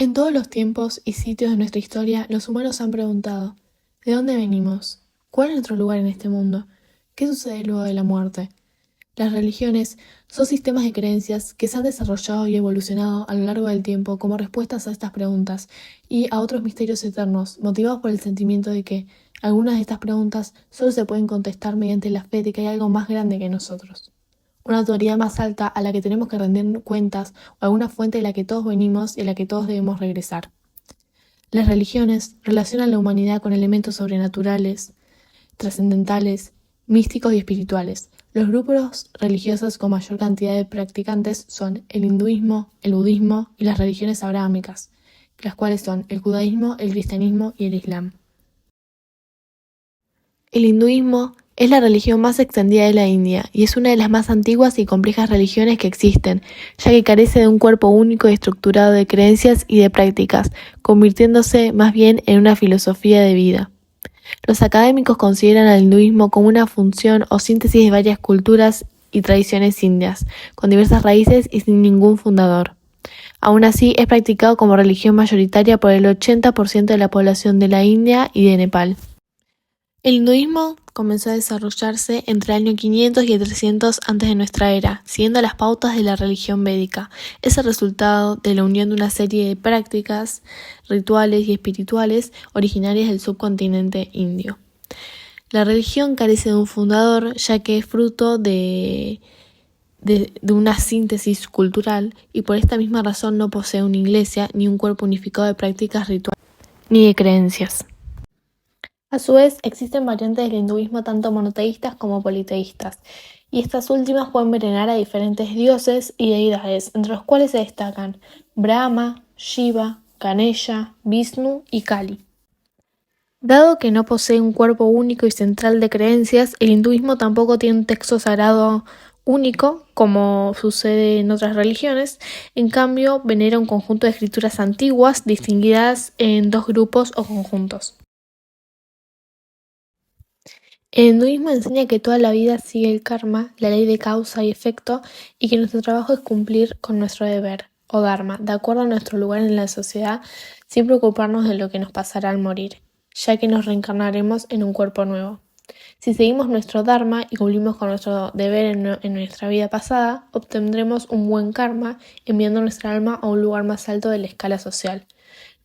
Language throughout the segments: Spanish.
En todos los tiempos y sitios de nuestra historia, los humanos han preguntado, ¿de dónde venimos? ¿Cuál es nuestro lugar en este mundo? ¿Qué sucede luego de la muerte? Las religiones son sistemas de creencias que se han desarrollado y evolucionado a lo largo del tiempo como respuestas a estas preguntas y a otros misterios eternos, motivados por el sentimiento de que algunas de estas preguntas solo se pueden contestar mediante la fe de que hay algo más grande que nosotros. Una autoridad más alta a la que tenemos que rendir cuentas o alguna fuente de la que todos venimos y a la que todos debemos regresar. Las religiones relacionan la humanidad con elementos sobrenaturales, trascendentales, místicos y espirituales. Los grupos religiosos con mayor cantidad de practicantes son el hinduismo, el budismo y las religiones abrahámicas, las cuales son el judaísmo, el cristianismo y el islam. El hinduismo es la religión más extendida de la India y es una de las más antiguas y complejas religiones que existen, ya que carece de un cuerpo único y estructurado de creencias y de prácticas, convirtiéndose más bien en una filosofía de vida. Los académicos consideran al hinduismo como una función o síntesis de varias culturas y tradiciones indias, con diversas raíces y sin ningún fundador. Aún así, es practicado como religión mayoritaria por el 80% de la población de la India y de Nepal. El hinduismo comenzó a desarrollarse entre el año 500 y el 300 antes de nuestra era, siguiendo las pautas de la religión védica. Es el resultado de la unión de una serie de prácticas, rituales y espirituales originarias del subcontinente indio. La religión carece de un fundador, ya que es fruto de una síntesis cultural y por esta misma razón no posee una iglesia ni un cuerpo unificado de prácticas rituales ni de creencias. A su vez, existen variantes del hinduismo tanto monoteístas como politeístas, y estas últimas pueden venerar a diferentes dioses y deidades, entre los cuales se destacan Brahma, Shiva, Ganesha, Vishnu y Kali. Dado que no posee un cuerpo único y central de creencias, el hinduismo tampoco tiene un texto sagrado único, como sucede en otras religiones. En cambio, venera un conjunto de escrituras antiguas distinguidas en dos grupos o conjuntos. El hinduismo enseña que toda la vida sigue el karma, la ley de causa y efecto, y que nuestro trabajo es cumplir con nuestro deber, o dharma, de acuerdo a nuestro lugar en la sociedad, sin preocuparnos de lo que nos pasará al morir, ya que nos reencarnaremos en un cuerpo nuevo. Si seguimos nuestro dharma y cumplimos con nuestro deber en nuestra vida pasada, obtendremos un buen karma, enviando nuestra alma a un lugar más alto de la escala social.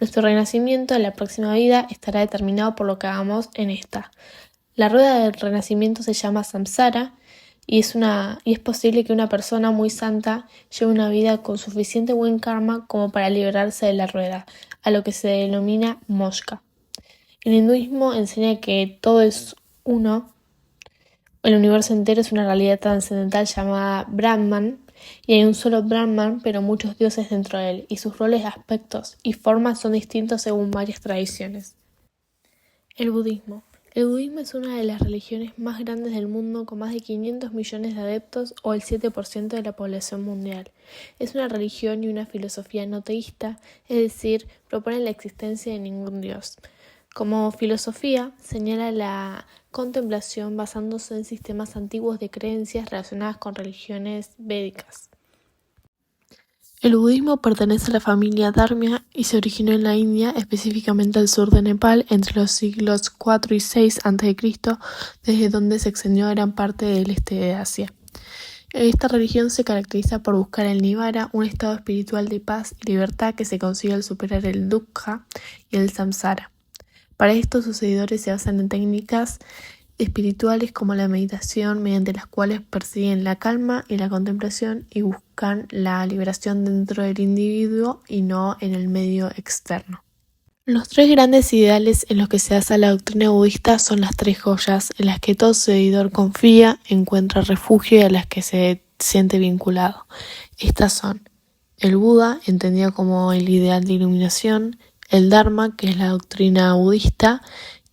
Nuestro renacimiento en la próxima vida estará determinado por lo que hagamos en esta. La rueda del renacimiento se llama samsara y es posible que una persona muy santa lleve una vida con suficiente buen karma como para liberarse de la rueda, a lo que se denomina moksha. El hinduismo enseña que todo es uno, el universo entero es una realidad trascendental llamada Brahman, y hay un solo Brahman, pero muchos dioses dentro de él, y sus roles, aspectos y formas son distintos según varias tradiciones. El budismo. El budismo es una de las religiones más grandes del mundo, con más de 500 millones de adeptos o el 7% de la población mundial. Es una religión y una filosofía no teísta, es decir, propone la existencia de ningún dios. Como filosofía, señala la contemplación basándose en sistemas antiguos de creencias relacionadas con religiones védicas. El budismo pertenece a la familia Dharma y se originó en la India, específicamente al sur de Nepal, entre los siglos IV y VI a.C., desde donde se extendió gran parte del este de Asia. Esta religión se caracteriza por buscar el nirvana, un estado espiritual de paz y libertad que se consigue al superar el dukkha y el samsara. Para esto, sus seguidores se basan en técnicas espirituales como la meditación, mediante las cuales persiguen la calma y la contemplación y buscan la liberación dentro del individuo y no en el medio externo. Los tres grandes ideales en los que se basa la doctrina budista son las tres joyas en las que todo seguidor confía, encuentra refugio y a las que se siente vinculado. Estas son el Buda, entendido como el ideal de iluminación, el Dharma, que es la doctrina budista,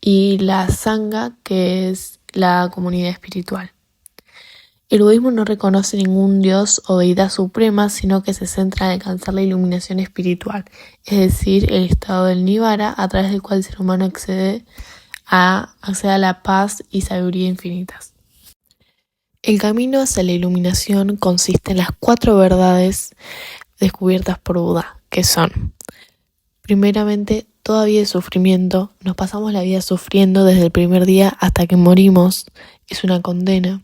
y la Sangha, que es la comunidad espiritual. El budismo no reconoce ningún dios o deidad suprema, sino que se centra en alcanzar la iluminación espiritual, es decir, el estado del nirvana, a través del cual el ser humano accede a la paz y sabiduría infinitas. El camino hacia la iluminación consiste en las 4 verdades descubiertas por Buda, que son Primeramente, toda vida es sufrimiento. Nos pasamos la vida sufriendo desde el primer día hasta que morimos. Es una condena.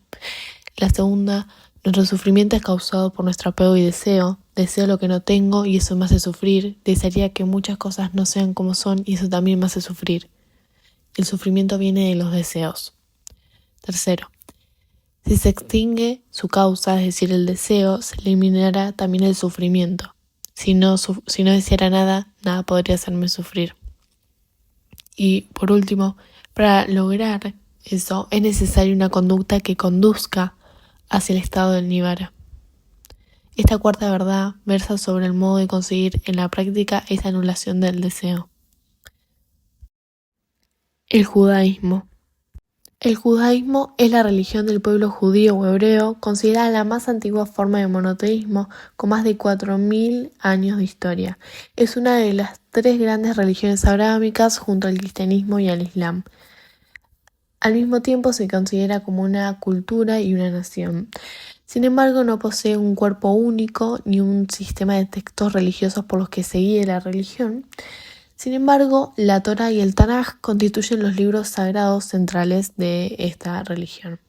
La segunda, nuestro sufrimiento es causado por nuestro apego y deseo. Deseo lo que no tengo y eso me hace sufrir. Desearía que muchas cosas no sean como son y eso también me hace sufrir. El sufrimiento viene de los deseos. Tercero, si se extingue su causa, es decir, el deseo, se eliminará también el sufrimiento. Si no deseara nada, nada podría hacerme sufrir. Y por último, para lograr eso es necesaria una conducta que conduzca hacia el estado del nirvana. Esta cuarta verdad versa sobre el modo de conseguir en la práctica esa anulación del deseo. El judaísmo. El judaísmo es la religión del pueblo judío o hebreo, considerada la más antigua forma de monoteísmo, con más de 4000 años de historia. Es una de las 3 grandes religiones abrámicas junto al cristianismo y al islam. Al mismo tiempo se considera como una cultura y una nación. Sin embargo, no posee un cuerpo único ni un sistema de textos religiosos por los que se guíe la religión. Sin embargo, la Torá y el Tanaj constituyen los libros sagrados centrales de esta religión.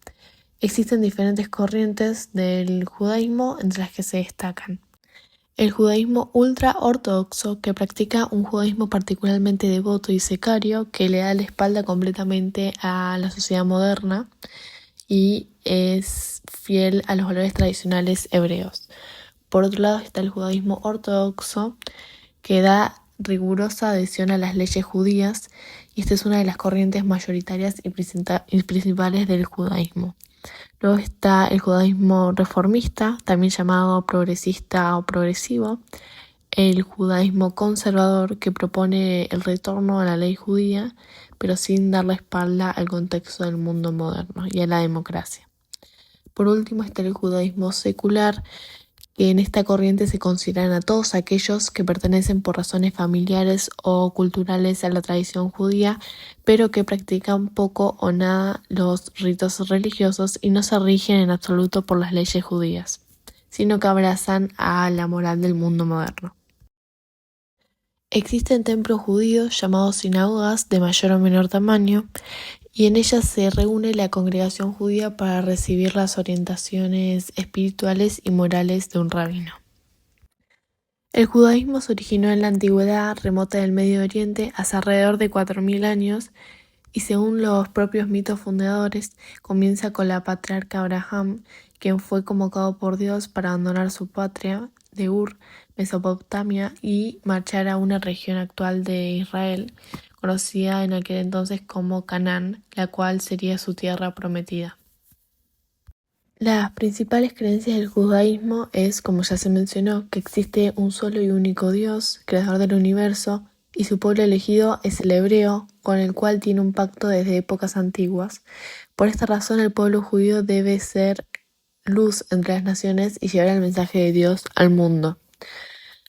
Existen diferentes corrientes del judaísmo entre las que se destacan el judaísmo ultra-ortodoxo, que practica un judaísmo particularmente devoto y secario, que le da la espalda completamente a la sociedad moderna y es fiel a los valores tradicionales hebreos. Por otro lado está el judaísmo ortodoxo, que da rigurosa adhesión a las leyes judías, y esta es una de las corrientes mayoritarias y principales del judaísmo. Luego está el judaísmo reformista, también llamado progresista o progresivo, el judaísmo conservador, que propone el retorno a la ley judía, pero sin dar la espalda al contexto del mundo moderno y a la democracia. Por último está el judaísmo secular, que en esta corriente se consideran a todos aquellos que pertenecen por razones familiares o culturales a la tradición judía, pero que practican poco o nada los ritos religiosos y no se rigen en absoluto por las leyes judías, sino que abrazan a la moral del mundo moderno. Existen templos judíos llamados sinagogas de mayor o menor tamaño, y en ellas se reúne la congregación judía para recibir las orientaciones espirituales y morales de un rabino. El judaísmo se originó en la antigüedad remota del Medio Oriente hace alrededor de 4000 años y según los propios mitos fundadores comienza con la patriarca Abraham, quien fue convocado por Dios para abandonar su patria de Ur, Mesopotamia, y marchar a una región actual de Israel, conocida en aquel entonces como Canaán, la cual sería su tierra prometida. Las principales creencias del judaísmo es, como ya se mencionó, que existe un solo y único Dios, creador del universo, y su pueblo elegido es el hebreo, con el cual tiene un pacto desde épocas antiguas. Por esta razón, el pueblo judío debe ser luz entre las naciones y llevar el mensaje de Dios al mundo.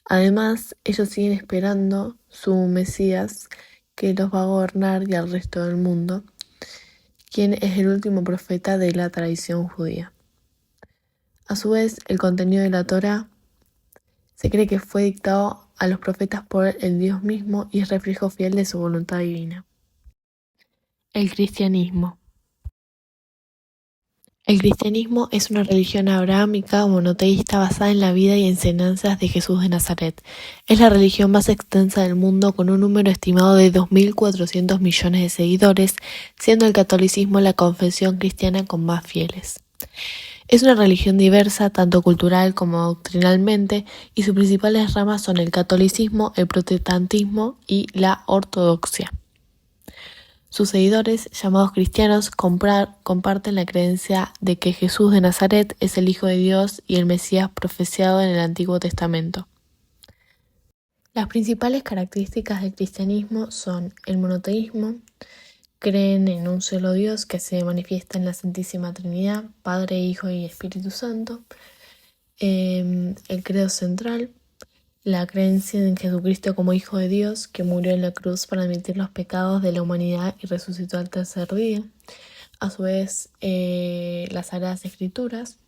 Además, ellos siguen esperando su Mesías, que los va a gobernar y al resto del mundo, quien es el último profeta de la tradición judía. A su vez, el contenido de la Torá se cree que fue dictado a los profetas por el Dios mismo y es reflejo fiel de su voluntad divina. El cristianismo. El cristianismo es una religión abrahámica o monoteísta basada en la vida y enseñanzas de Jesús de Nazaret. Es la religión más extensa del mundo con un número estimado de 2.400 millones de seguidores, siendo el catolicismo la confesión cristiana con más fieles. Es una religión diversa, tanto cultural como doctrinalmente, y sus principales ramas son el catolicismo, el protestantismo y la ortodoxia. Sus seguidores, llamados cristianos, comparten la creencia de que Jesús de Nazaret es el Hijo de Dios y el Mesías profetizado en el Antiguo Testamento. Las principales características del cristianismo son el monoteísmo. Creen en un solo Dios que se manifiesta en la Santísima Trinidad, Padre, Hijo y Espíritu Santo. El credo central, la creencia en Jesucristo como Hijo de Dios, que murió en la cruz para admitir los pecados de la humanidad y resucitó al tercer día. A su vez, las Sagradas Escrituras.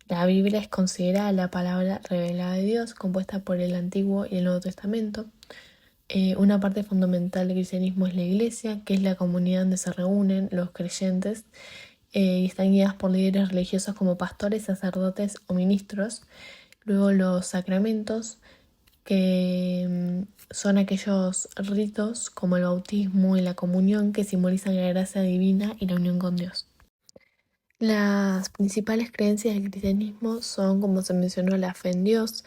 La Biblia es considerada la palabra revelada de Dios, compuesta por el Antiguo y el Nuevo Testamento. Una parte fundamental del cristianismo es la iglesia, que es la comunidad donde se reúnen los creyentes y están guiadas por líderes religiosos como pastores, sacerdotes o ministros. Luego los sacramentos, que son aquellos ritos como el bautismo y la comunión que simbolizan la gracia divina y la unión con Dios. Las principales creencias del cristianismo son, como se mencionó, la fe en Dios.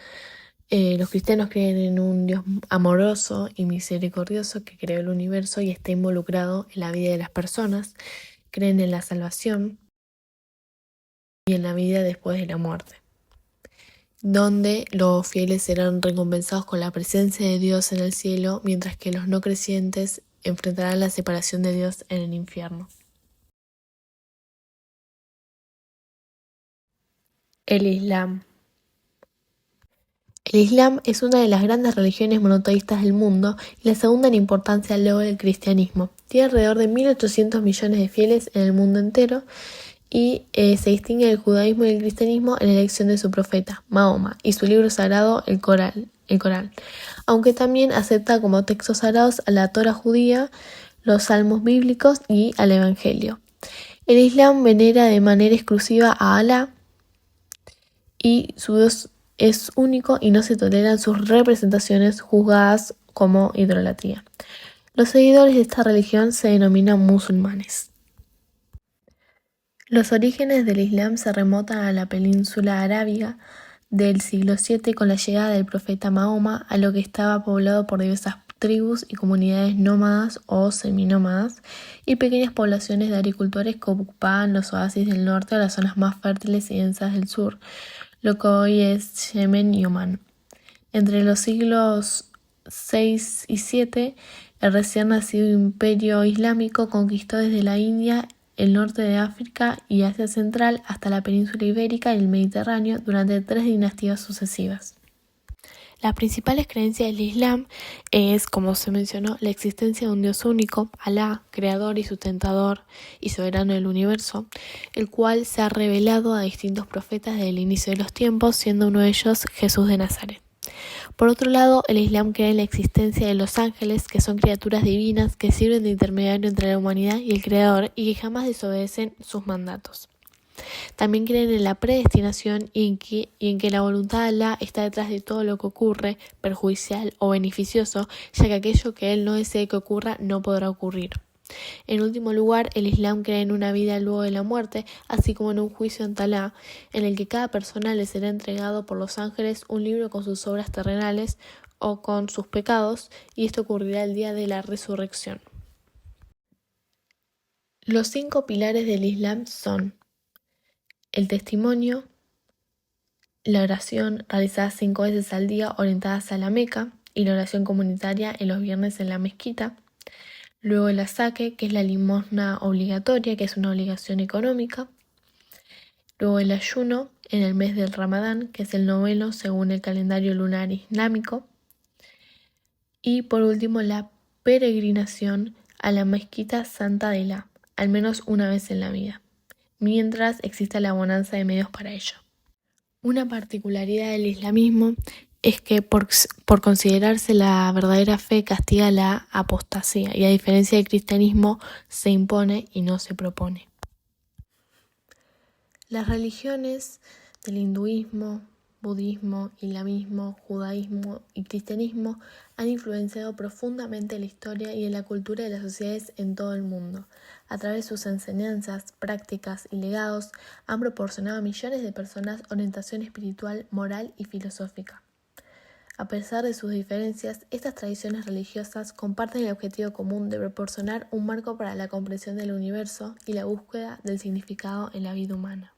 Los cristianos creen en un Dios amoroso y misericordioso que creó el universo y está involucrado en la vida de las personas. Creen en la salvación y en la vida después de la muerte, donde los fieles serán recompensados con la presencia de Dios en el cielo, mientras que los no creyentes enfrentarán la separación de Dios en el infierno. El Islam. El Islam es una de las grandes religiones monoteístas del mundo y la segunda en importancia luego del cristianismo. Tiene alrededor de 1.800 millones de fieles en el mundo entero y se distingue del judaísmo y el cristianismo en la elección de su profeta, Mahoma, y su libro sagrado, el Corán, aunque también acepta como textos sagrados a la Torá judía, los salmos bíblicos y al Evangelio. El Islam venera de manera exclusiva a Alá y su Dios es único y no se toleran sus representaciones juzgadas como idolatría. Los seguidores de esta religión se denominan musulmanes. Los orígenes del Islam se remontan a la península arábiga del siglo VII con la llegada del profeta Mahoma a lo que estaba poblado por diversas tribus y comunidades nómadas o seminómadas y pequeñas poblaciones de agricultores que ocupaban los oasis del norte o las zonas más fértiles y densas del sur, lo que hoy es Yemen y Omán. Entre los siglos VI y VII, el recién nacido imperio islámico conquistó desde la India, el norte de África y Asia Central hasta la península ibérica y el Mediterráneo durante 3 dinastías sucesivas. Las principales creencias del Islam es, como se mencionó, la existencia de un Dios único, Alá, creador y sustentador y soberano del universo, el cual se ha revelado a distintos profetas desde el inicio de los tiempos, siendo uno de ellos Jesús de Nazaret. Por otro lado, el Islam cree en la existencia de los ángeles, que son criaturas divinas que sirven de intermediario entre la humanidad y el Creador y que jamás desobedecen sus mandatos. También creen en la predestinación y en que la voluntad de Alá está detrás de todo lo que ocurre, perjudicial o beneficioso, ya que aquello que Él no desee que ocurra no podrá ocurrir. En último lugar, el Islam cree en una vida luego de la muerte, así como en un juicio ante Alá, en el que cada persona le será entregado por los ángeles un libro con sus obras terrenales o con sus pecados, y esto ocurrirá el día de la resurrección. Los 5 pilares del Islam son el testimonio, la oración realizada 5 veces al día orientada hacia la Meca y la oración comunitaria en los viernes en la mezquita. Luego el asaque, que es la limosna obligatoria, que es una obligación económica. Luego el ayuno en el mes del Ramadán, que es el noveno según el calendario lunar islámico. Y por último la peregrinación a la mezquita Santa de Alá, al menos una vez en la vida, mientras exista la bonanza de medios para ello. Una particularidad del islamismo es que por considerarse la verdadera fe castiga la apostasía y a diferencia del cristianismo se impone y no se propone. Las religiones del hinduismo, budismo, islamismo, judaísmo y cristianismo han influenciado profundamente la historia y en la cultura de las sociedades en todo el mundo. A través de sus enseñanzas, prácticas y legados han proporcionado a millones de personas orientación espiritual, moral y filosófica. A pesar de sus diferencias, estas tradiciones religiosas comparten el objetivo común de proporcionar un marco para la comprensión del universo y la búsqueda del significado en la vida humana.